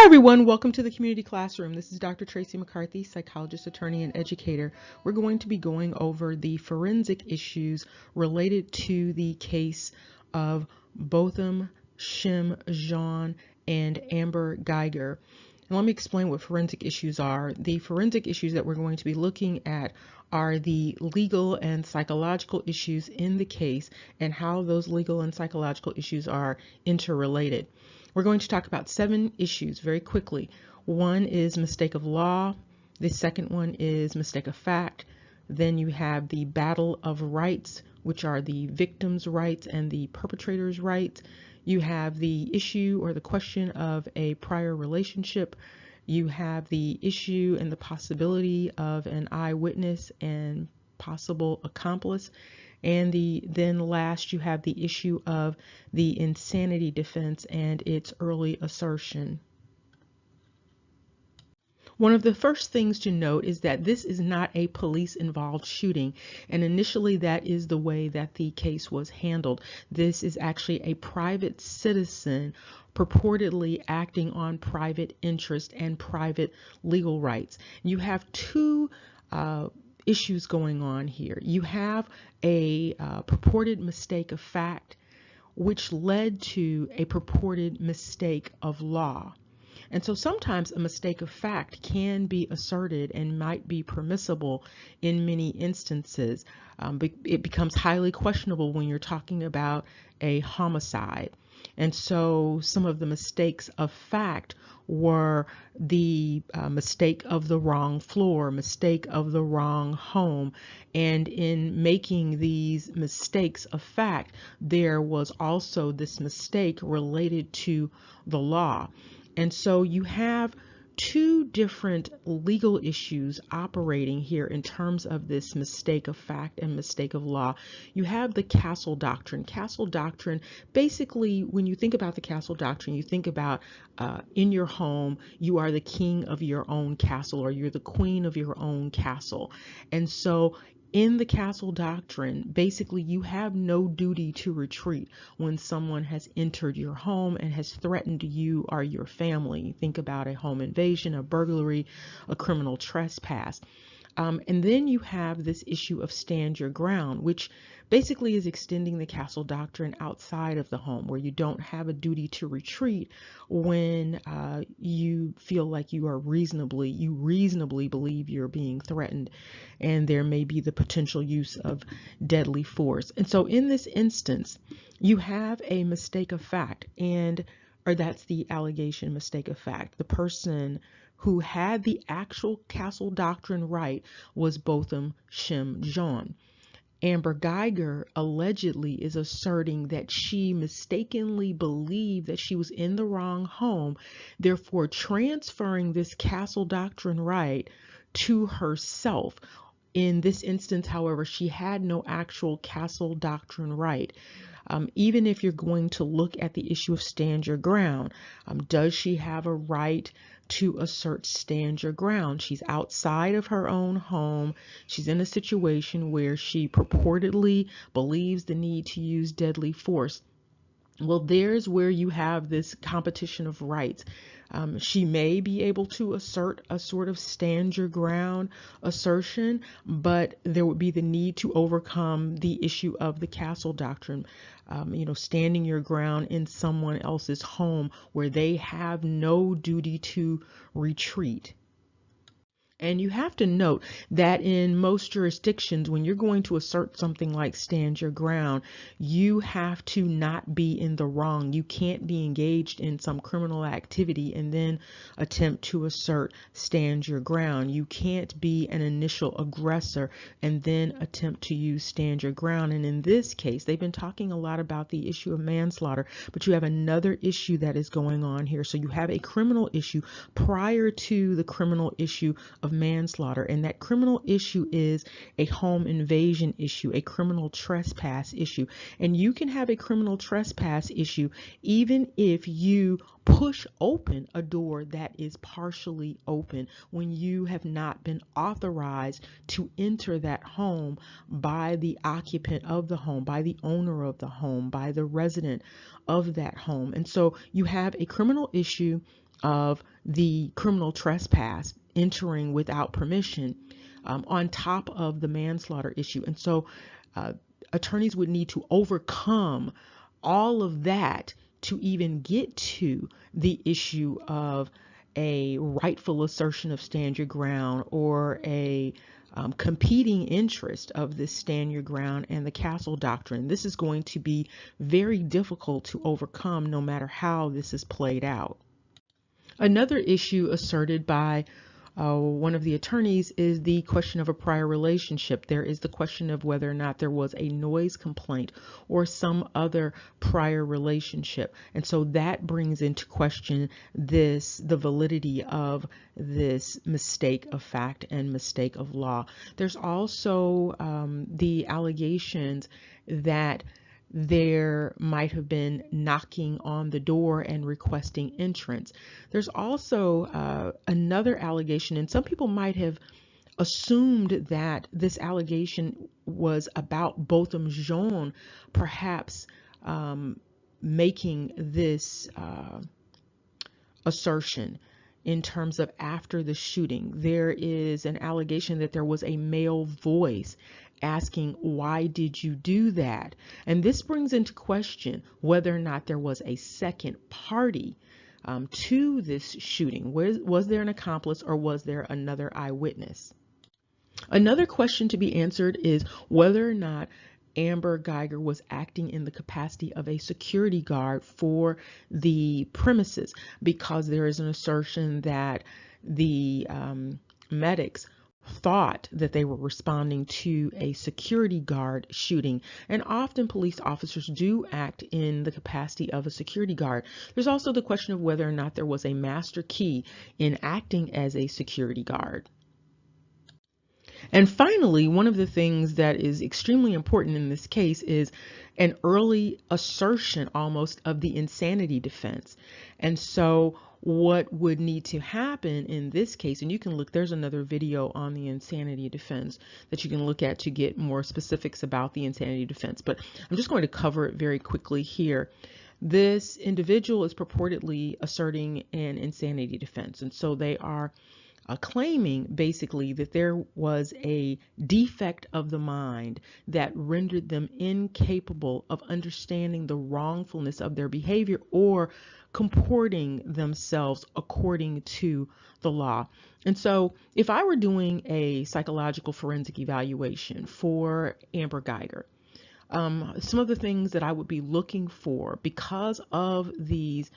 Hi everyone, welcome to the community classroom. This is Dr. Tracy McCarthy, psychologist, attorney, and educator. We're going to be going over the forensic issues related to the case of Botham, Shem, Jean, and Amber Guyger. And let me explain what forensic issues are. The forensic issues that we're going to be looking at are the legal and psychological issues in the case and how those legal and psychological issues are interrelated. We're going to talk about 7 issues very quickly. One is mistake of law. The second one is mistake of fact. Then you have the battle of rights, which are the victim's rights and the perpetrator's rights. You have the issue or the question of a prior relationship. You have the issue and the possibility of an eyewitness and possible accomplice. And then last, you have the issue of the insanity defense and its early assertion. One of the first things to note is that this is not a police-involved shooting, and initially that is the way that the case was handled. This is actually a private citizen purportedly acting on private interest and private legal rights. You have two issues going on here. You have a purported mistake of fact, which led to a purported mistake of law. And so sometimes a mistake of fact can be asserted and might be permissible in many instances. It becomes highly questionable when you're talking about a homicide. And so some of the mistakes of fact were the mistake of the wrong floor, mistake of the wrong home. And in making these mistakes of fact, there was also this mistake related to the law. And so you have two different legal issues operating here in terms of this mistake of fact and mistake of law. You have the Castle Doctrine. Castle Doctrine, basically, when you think about the Castle Doctrine, you think about in your home, you are the king of your own castle, or you're the queen of your own castle. And so in the Castle Doctrine, basically you have no duty to retreat when someone has entered your home and has threatened you or your family. Think about a home invasion, a burglary, a criminal trespass. And then you have this issue of stand your ground, which basically is extending the Castle Doctrine outside of the home, where you don't have a duty to retreat when you feel like you reasonably believe you're being threatened and there may be the potential use of deadly force. And so in this instance, you have a mistake of fact, or that's the allegation, mistake of fact. The person who had the actual Castle Doctrine right was Botham Shem Jean. Amber Guyger allegedly is asserting that she mistakenly believed that she was in the wrong home, therefore transferring this Castle Doctrine right to herself. In this instance, however, she had no actual Castle Doctrine right. Even if you're going to look at the issue of stand your ground, does she have a right to assert stand your ground? She's outside of her own home. She's in a situation where she purportedly believes the need to use deadly force. Well, there's where you have this competition of rights. She may be able to assert a sort of stand your ground assertion, but there would be the need to overcome the issue of the Castle Doctrine, standing your ground in someone else's home where they have no duty to retreat. And you have to note that in most jurisdictions, when you're going to assert something like stand your ground, you have to not be in the wrong. You can't be engaged in some criminal activity and then attempt to assert stand your ground. You can't be an initial aggressor and then attempt to use stand your ground. And in this case, they've been talking a lot about the issue of manslaughter, but you have another issue that is going on here. So you have a criminal issue prior to the criminal issue of manslaughter, and that criminal issue is a home invasion issue, a criminal trespass issue. And you can have a criminal trespass issue even if you push open a door that is partially open when you have not been authorized to enter that home by the occupant of the home, by the owner of the home, by the resident of that home. And so you have a criminal issue of the criminal trespass, entering without permission, on top of the manslaughter issue. And so attorneys would need to overcome all of that to even get to the issue of a rightful assertion of stand your ground, or a competing interest of this stand your ground and the castle doctrine. This is going to be very difficult to overcome no matter how this is played out. Another issue asserted by one of the attorneys is the question of a prior relationship. There is the question of whether or not there was a noise complaint or some other prior relationship. And so that brings into question the validity of this mistake of fact and mistake of law. There's also the allegations that there might have been knocking on the door and requesting entrance. There's also another allegation, and some people might have assumed that this allegation was about Botham Jean perhaps making this assertion in terms of after the shooting. There is an allegation that there was a male voice asking, "Why did you do that?" And this brings into question whether or not there was a second party to this shooting. Was there an accomplice, or was there another eyewitness? Another question to be answered is whether or not Amber Guyger was acting in the capacity of a security guard for the premises, because there is an assertion that the medics thought that they were responding to a security guard shooting. And often police officers do act in the capacity of a security guard. There's also the question of whether or not there was a master key in acting as a security guard. And finally, one of the things that is extremely important in this case is an early assertion almost of the insanity defense. And so what would need to happen in this case, and you can look, there's another video on the insanity defense that you can look at to get more specifics about the insanity defense, but I'm just going to cover it very quickly here. This individual is purportedly asserting an insanity defense, and so they are claiming basically that there was a defect of the mind that rendered them incapable of understanding the wrongfulness of their behavior or comporting themselves according to the law. And so if I were doing a psychological forensic evaluation for Amber Guyger, some of the things that I would be looking for because of these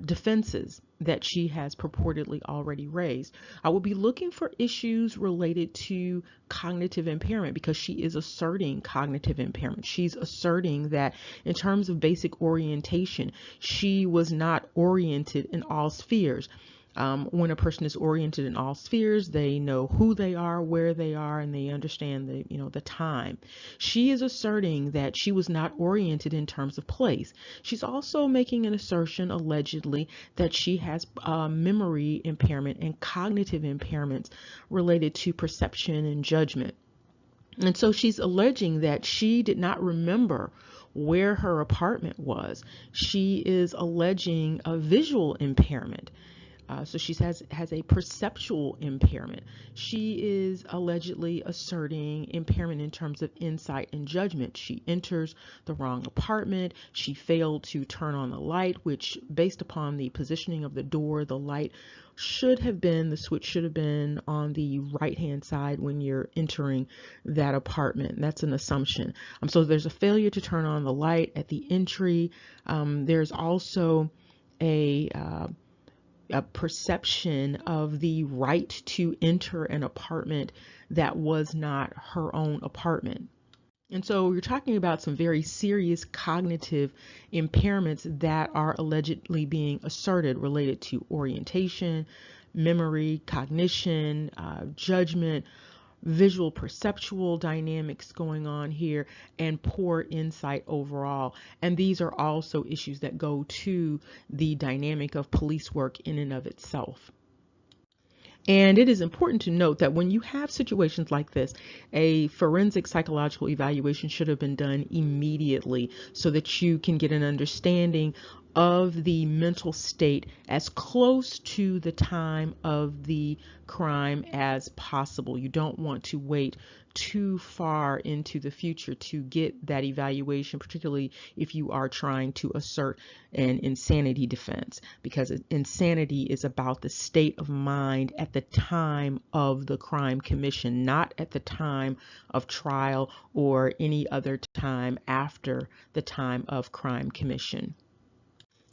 defenses that she has purportedly already raised, I will be looking for issues related to cognitive impairment, because she is asserting cognitive impairment. She's asserting that in terms of basic orientation, she was not oriented in all spheres. When a person is oriented in all spheres, they know who they are, where they are, and they understand the time. She is asserting that she was not oriented in terms of place. She's also making an assertion, allegedly, that she has memory impairment and cognitive impairments related to perception and judgment. And so she's alleging that she did not remember where her apartment was. She is alleging a visual impairment. So she has a perceptual impairment. She is allegedly asserting impairment in terms of insight and judgment. She enters the wrong apartment. She failed to turn on the light, which, based upon the positioning of the door, the light the switch should have been on the right-hand side when you're entering that apartment. That's an assumption. So there's a failure to turn on the light at the entry. There's also a perception of the right to enter an apartment that was not her own apartment. And so you're talking about some very serious cognitive impairments that are allegedly being asserted related to orientation, memory, cognition, judgment, visual perceptual dynamics going on here, and poor insight overall. And these are also issues that go to the dynamic of police work in and of itself. And it is important to note that when you have situations like this, a forensic psychological evaluation should have been done immediately so that you can get an understanding of the mental state as close to the time of the crime as possible. You don't want to wait too far into the future to get that evaluation, particularly if you are trying to assert an insanity defense, because insanity is about the state of mind at the time of the crime commission, not at the time of trial or any other time after the time of crime commission.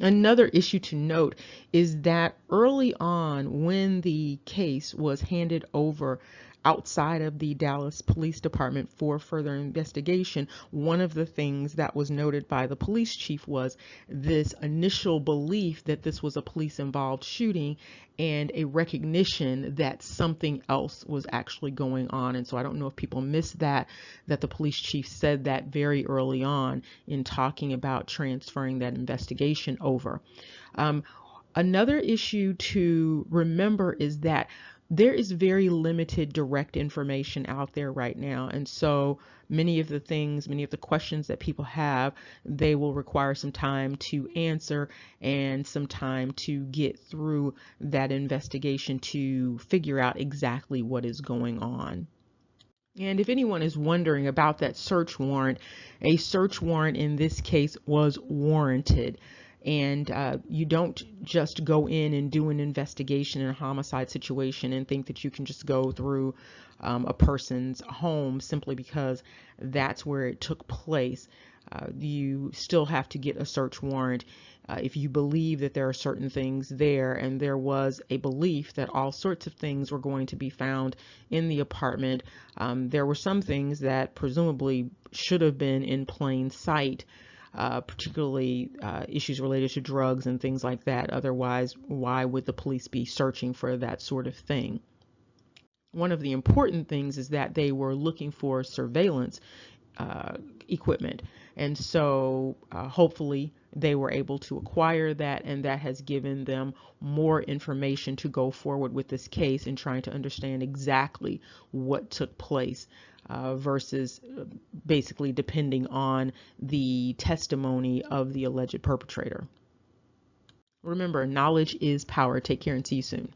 Another issue to note is that early on, when the case was handed over outside of the Dallas Police Department for further investigation, one of the things that was noted by the police chief was this initial belief that this was a police-involved shooting and a recognition that something else was actually going on. And so I don't know if people missed that the police chief said that very early on in talking about transferring that investigation over. Another issue to remember is that there is very limited direct information out there right now. And so many of the questions that people have, they will require some time to answer and some time to get through that investigation to figure out exactly what is going on. And if anyone is wondering about that search warrant, a search warrant in this case was warranted. And you don't just go in and do an investigation in a homicide situation and think that you can just go through a person's home simply because that's where it took place. You still have to get a search warrant if you believe that there are certain things there, and there was a belief that all sorts of things were going to be found in the apartment. There were some things that presumably should have been in plain sight, particularly issues related to drugs and things like that. Otherwise, why would the police be searching for that sort of thing? One of the important things is that they were looking for surveillance equipment. And so hopefully they were able to acquire that, and that has given them more information to go forward with this case and trying to understand exactly what took place versus basically depending on the testimony of the alleged perpetrator. Remember, knowledge is power. Take care and see you soon.